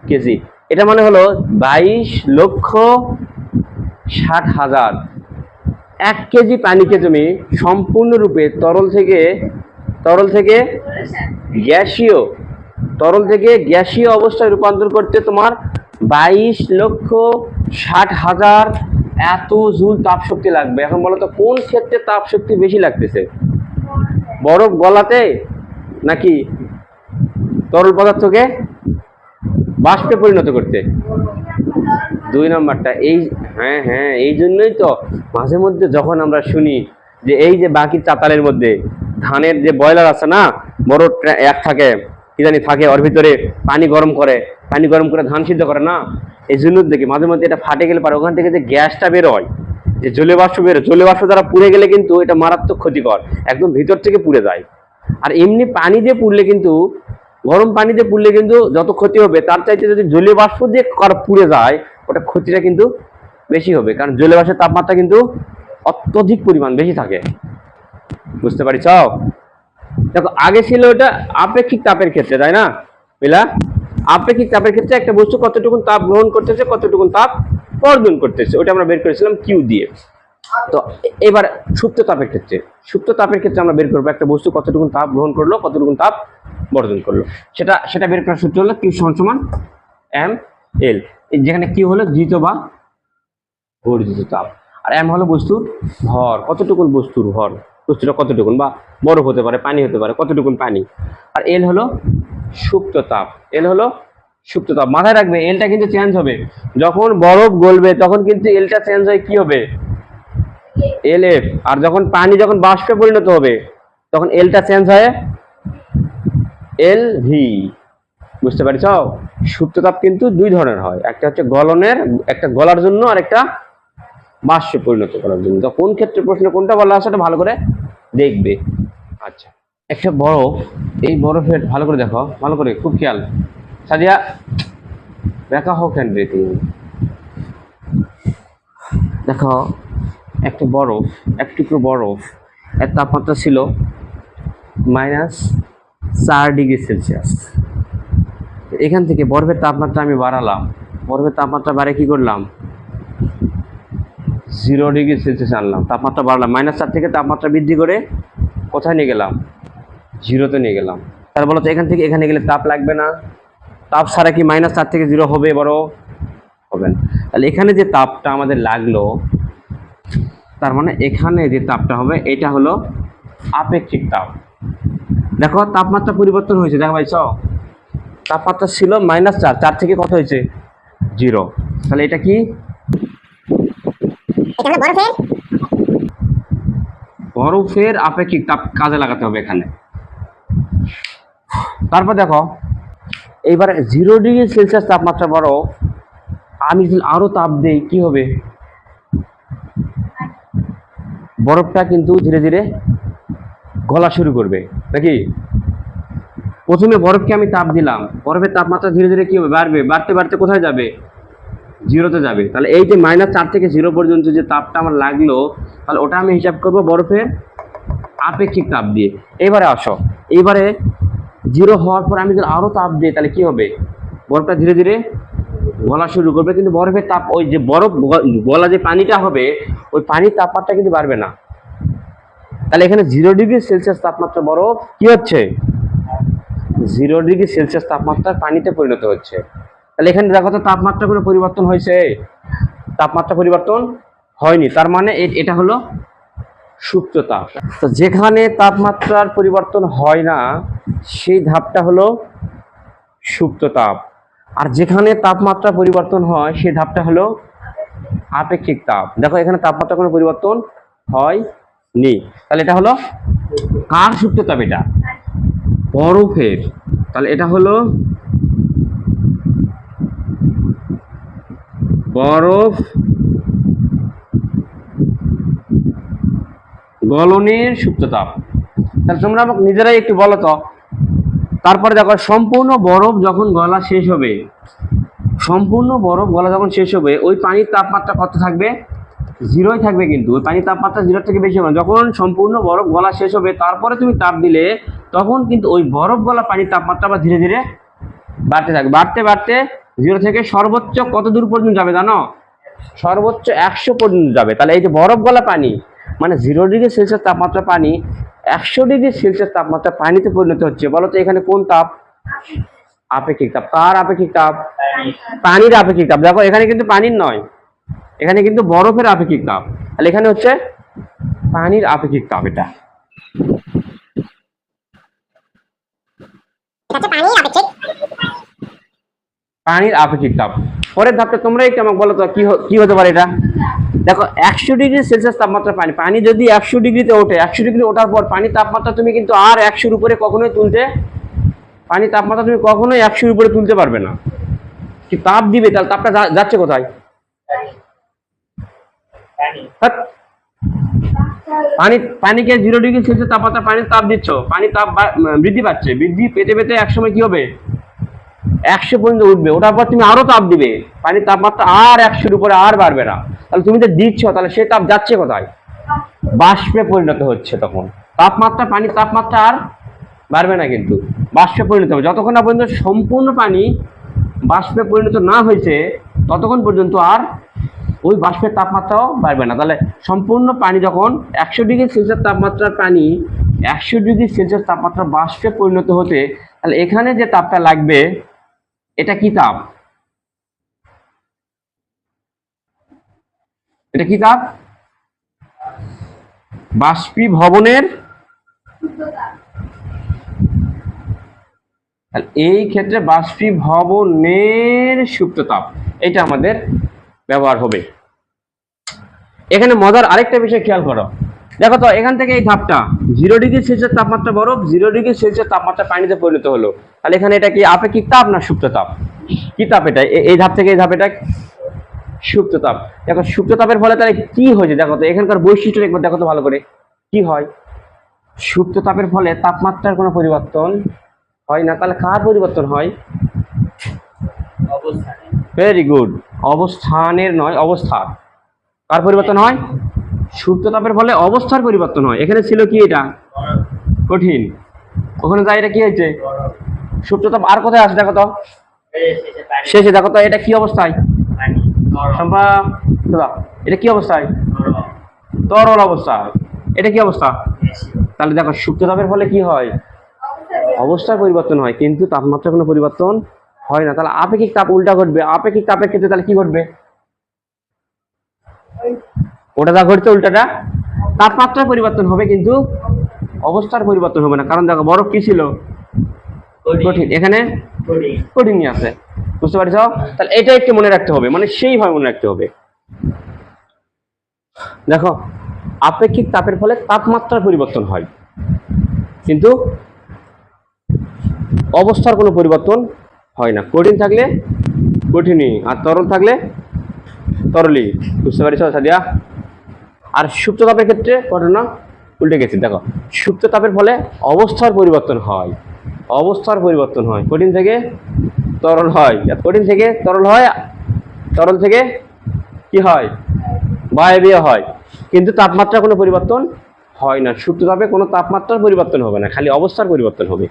কেজি। এটা মানে হলো 22,60,000। 1 কেজি পানিকে তুমি সম্পূর্ণরূপে তরল থেকে গ্যাসীয় অবস্থায় রূপান্তর করতে তোমার 22,60,000 এত জুল তাপ শক্তি লাগবে। এখন বলো তো কোন ক্ষেত্রে তাপ শক্তি বেশি লাগতেছে, বরফ গলাতে নাকি তরল পদার্থকে বাষ্পে পরিণত করতে? 2 নাম্বারটা। হ্যাঁ এই জন্যই তো মাঝে মধ্যে যখন আমরা শুনি যে এই যে বাকি চাতালের মধ্যে ধানের যে বয়লার আছে না, বড় এক থাকে কি জানি থাকে, ওর ভিতরে পানি গরম করে পানি গরম করে ধান সিদ্ধ করে না, এই জন্য দেখি মাঝে মধ্যে এটা ফাটে গেলে পারে ওখান থেকে যে গ্যাসটা বের হয়, যে জলীয় বাষ্প বেরোয়, জলীয় বাষ্প দ্বারা পুড়ে গেলে কিন্তু এটা মারাত্মক ক্ষতিকর, একদম ভিতর থেকে পুড়ে যায়। আর এমনি পানি দিয়ে পুড়লে কিন্তু, গরম পানি দিয়ে পুড়লে কিন্তু যত ক্ষতি হবে তার চাইতে যদি জলীয় বাষ্প দিয়ে পুড়ে যায় ওটা ক্ষতিটা কিন্তু বেশি হবে, কারণ জলীয় বাষ্পের তাপমাত্রা কিন্তু অত্যধিক পরিমাণ বেশি থাকে। বুঝতে পারিস? দেখো আগে ছিল এটা আপেক্ষিক তাপের ক্ষেত্রে, তাই না মিলা? আপেক্ষিক তাপের ক্ষেত্রে একটা বস্তু কতটুকু তাপ গ্রহণ করতেছে, কতটুকু তাপ বর্জন করতেছে, ওটা আমরা বের করেছিলাম কিউ দিয়ে। তো এবার সুপ্ত তাপের ক্ষেত্রে, সুপ্ত তাপের ক্ষেত্রে আমরা বের করবো একটা বস্তু কতটুকু তাপ গ্রহণ করলো, কতটুকু তাপ বর্জন করলো, সেটা বের করার সূত্র হলো কিউ সমান এম এল, যেখানে কিউ হলো ধৃত বা বর্ধিত তাপ, আর এম হলো বস্তুর ভর, কতটুকুন বস্তুর ভর, বস্তুটা কতটুকুন, বা বরফ হতে পারে, পানি হতে পারে, কতটুকুন পানি। আর এল হলো সুপ্ত তাপ, এল হলো সুপ্ত তাপ। মাথায় রাখবে এলটা কিন্তু চেঞ্জ হবে, যখন বরফ গলবে তখন কিন্তু এলটা চেঞ্জ হয়, কি হবে? L F. আর যখন পানি যখন বাষ্পে পরিণত হবে তখন এলটা চেঞ্জ হয় এল ভি। বুঝতে পারছ? সুপ্ত তাপ কিন্তু দুই ধরনের হয়, একটা হচ্ছে গলনের, একটা গলার জন্য, আর একটা বাষ্পে পরিণত করার জন্য। তো কোন ক্ষেত্রে প্রশ্ন কোনটা বলা আছে সেটা ভালো করে দেখবে। আচ্ছা, একটা বরফ, এই বরফের ভালো করে দেখো, ভালো করে খুব খেয়াল, সাদিয়া দেখা হোক কেন রে তুমি, দেখো একটা বরফ, এক টুকরো বরফ, এর তাপমাত্রা ছিল -4°C। এখান থেকে বরফের তাপমাত্রা আমি বাড়ালাম, বরফের তাপমাত্রা বাড়ে কি করলাম, 0°C আনলাম, তাপমাত্রা বাড়লাম, -4 থেকে তাপমাত্রা বৃদ্ধি করে কোথায় নিয়ে গেলাম, 0-তে নিয়ে গেলাম। তার বলো তো এখান থেকে এখানে গেলে তাপ লাগবে না? তাপ ছাড়া কি -4 থেকে 0 হবে? বড় হবে না। তাহলে এখানে যে তাপটা আমাদের লাগলো, তার মানে এখানে যে তাপটা হবে এটা হলো আপেক্ষিক তাপ। দেখো তাপমাত্রা পরিবর্তন হয়েছে, দেখো ভাইছ, তাপমাত্রা ছিল -4, 4 থেকে কত হয়েছে, 0। তাহলে এটা কি, বরফের আপেক্ষিক তাপ কাজে লাগাতে হবে এখানে। তারপর দেখো এইবার 0°C তাপমাত্রা বড়, আমি যদি আরো তাপ দেই কি হবে, বরফটা কিন্তু ধীরে ধীরে গলা শুরু করবে নাকি? প্রথমে বরফকে আমি তাপ দিলাম, বরফের তাপমাত্রা ধীরে ধীরে কি হবে, বাড়বে, বাড়তে বাড়তে কোথায় যাবে, 0-তে যাবে। তাহলে এই যে -4 থেকে 0 পর্যন্ত যে তাপটা আমার লাগলো, তাহলে ওটা আমি হিসাব করবো বরফের আপেক্ষিক তাপ দিয়ে। এবারে আসো, এইবারে 0 হওয়ার পর আমি যদি আরো তাপ দিই তাহলে কি হবে, বরফটা ধীরে ধীরে গলা শুরু করবে, কিন্তু বরফের তাপ, ওই যে বরফ গলা যে পানিটা হবে ওই পানির তাপমাত্রা কিন্তু বাড়বে না। তাহলে এখানে 0°C তাপমাত্রা বরফ কি হচ্ছে, 0°C তাপমাত্রার পানিতে পরিণত হচ্ছে। তাহলে এখানে দেখো তো তাপমাত্রা কোনো পরিবর্তন হয়েছে, তাপমাত্রা পরিবর্তন হয়নি, তার মানে এটা হলো সুপ্ত তাপ। তো যেখানে তাপমাত্রার পরিবর্তন হয় না সেই ধাপটা হলো সুপ্ত তাপ, আর যেখানে তাপমাত্রা পরিবর্তন হয় সেই ধাপটা হলো আপেক্ষিক তাপ। দেখো এখানে তাপমাত্রা কোনো পরিবর্তন হয়নি, তাহলে এটা হলো কার সুপ্ত তাপ, এটা বরফের। তাহলে এটা হলো বরফ গলনের সুপ্ত তাপ। তাহলে তোমরা আমাকে নিজেরাই একটু বলো তো। তারপরে দেখো সম্পূর্ণ বরফ যখন গলা শেষ হবে, সম্পূর্ণ বরফ গলা যখন শেষ হবে ওই পানির তাপমাত্রা কত থাকবে, 0-ই থাকবে, কিন্তু ওই পানির তাপমাত্রা 0 থেকে বেশি হবে। যখন সম্পূর্ণ বরফ গলা শেষ হবে তারপরে তুমি তাপ দিলে তখন কিন্তু ওই বরফ গলা পানির তাপমাত্রা আবার ধীরে ধীরে বাড়তে থাকবে, বাড়তে বাড়তে 0 থেকে সর্বোচ্চ কত দূর পর্যন্ত যাবে জানো, সর্বোচ্চ 100 পর্যন্ত যাবে। তাহলে এই যে বরফ গলা পানি মানে 0°C তাপমাত্রা পানি 100°C তাপমাত্রা পানিতে পরিণত হচ্ছে। বলো তো এখানে কোন তাপ, আপেক্ষিক তাপ। কার আপেক্ষিক তাপ, পানির আপেক্ষিক তাপ। দেখো এখানে কিন্তু পানির নয়, এখানে কিন্তু বরফের আপেক্ষিক তাপ। তাহলে এখানে হচ্ছে পানির আপেক্ষিক তাপ, এটা পানির আপেক্ষিক তাপ। পরের ধাপটা তোমরা একটু আমাকে বলো তো কি হতে পারে এটা। দেখো 100°C তাপমাত্রা পানি, পানি যদি 100°তে ওঠে, 100° ওঠার পর পানির তাপমাত্রা তুমি কিন্তু আর 100-র উপরে কখনোই তুলতে, পানির তাপমাত্রা তুমি কখনোই 100-র উপরে তুলতে পারবে না। কি তাপ দিবে, তাহলে তাপটা যাচ্ছে কোথায়?
পানি
হ্যাঁ, পানিকে 0°C তাপমাত্রা পানির তাপ দিচ্ছ, পানি তাপ বৃদ্ধি পাচ্ছে, বৃদ্ধি পেতে পেতে একসময় কি হবে, 100 পর্যন্ত উঠবে, ওটার পর তুমি আরো তাপ দিবে, পানির তাপমাত্রা আর 100-র উপরে আর বাড়বে না। তাহলে তুমি যে দিচ্ছ, তাহলে সেই তাপ যাচ্ছে কোথায়? বাষ্পে পরিণত হচ্ছে। তখন তাপমাত্রা, পানির তাপমাত্রা আর বাড়বে না, কিন্তু বাষ্পে পরিণত হবে। যতক্ষণ না পর্যন্ত সম্পূর্ণ পানি বাষ্পে পরিণত না হয়েছে, ততক্ষণ পর্যন্ত আর ওই বাষ্পের তাপমাত্রাও বাড়বে না। তাহলে সম্পূর্ণ পানি যখন 100°C তাপমাত্রার পানি 100°C তাপমাত্রা বাষ্পে পরিণত হতে, তাহলে এখানে যে তাপটা লাগবে, এটা কি তাপ? এটা কি তাপ? বাষ্পীভবনের, এই ক্ষেত্রে বাষ্পীভবনের সুপ্ত তাপ, এটা আমাদের ব্যবহার হবে। এখানে মজার আরেকটা বিষয় খেয়াল করো, দেখো তো এখান থেকে এই ধাপটা 0°C তাপমাত্রা বরফ, 0°C তাপমাত্রা পানিতে পরিণত হলো। তাহলে এখানে এটা কি আপেক্ষিক তাপ না সুপ্ত তাপ? কি তাপ এটা? এই ধাপ থেকে এই ধাপ, এটা সুপ্ত তাপ। দেখো সুপ্ত তাপের ফলে তাহলে কি হয়েছে, দেখো তো এখানকার বৈশিষ্ট্য একবার দেখো তো ভালো করে, কি হয়? সুপ্ত তাপের ফলে তাপমাত্রার কোনো পরিবর্তন হয় না। তাহলে কার পরিবর্তন হয়?
অবস্থানে।
ভেরি গুড, অবস্থানের নয়, অবস্থা। কার পরিবর্তন হয়? সুপ্ত তাপের ফলে অবস্থার পরিবর্তন হয়। এখানে ছিল কি, এটা কঠিন, ওখানে যাই এটা কি হয়েছে সুপ্ত তাপ। আর কোথায় আছে দেখো তো, শেষে দেখো তো এটা কি অবস্থায়? সম্পা, এটা কি অবস্থায়? তরল অবস্থায়। এটা কি অবস্থা? তাহলে দেখো সুপ্ত তাপের ফলে কি হয়? অবস্থার পরিবর্তন হয়, কিন্তু তাপমাত্রার কোনো পরিবর্তন হয় না। তাহলে আপেক্ষিক তাপ উল্টা ঘটবে। আপেক্ষিক তাপের ক্ষেত্রে তাহলে কি ঘটবে? ওটা যা ঘটছে উল্টাটা, তাপমাত্রার পরিবর্তন হবে, কিন্তু অবস্থার পরিবর্তন হবে না। কারণ দেখো বরফ কি ছিল? কঠিন, এখানে কঠিনই আছে। বুঝতে পারছ? তাহলে এটা একটু মনে রাখতে হবে, মানে সেইভাবে মনে রাখতে হবে। দেখো আপেক্ষিক তাপের ফলে তাপমাত্রার পরিবর্তন হয়, কিন্তু অবস্থার কোনো পরিবর্তন হয় না। কঠিন থাকলে কঠিনই, আর তরল থাকলে তরলই। বুঝতে পারছ সাদিয়া? আর সুপ্ত তাপের ক্ষেত্রে ঘটনা উল্টে গেছে। দেখো সুপ্ত তাপের ফলে অবস্থার পরিবর্তন হয়, অবস্থার পরিবর্তন হয়, কঠিন থেকে তরল হয়, কঠিন থেকে তরল হয়, তরল থেকে কি হয়? বায়বীয় হয়, কিন্তু তাপমাত্রা কোনো পরিবর্তন হয় না। সুপ্ত তাপে কোনো তাপমাত্রার পরিবর্তন হবে না, খালি অবস্থার পরিবর্তন হবে।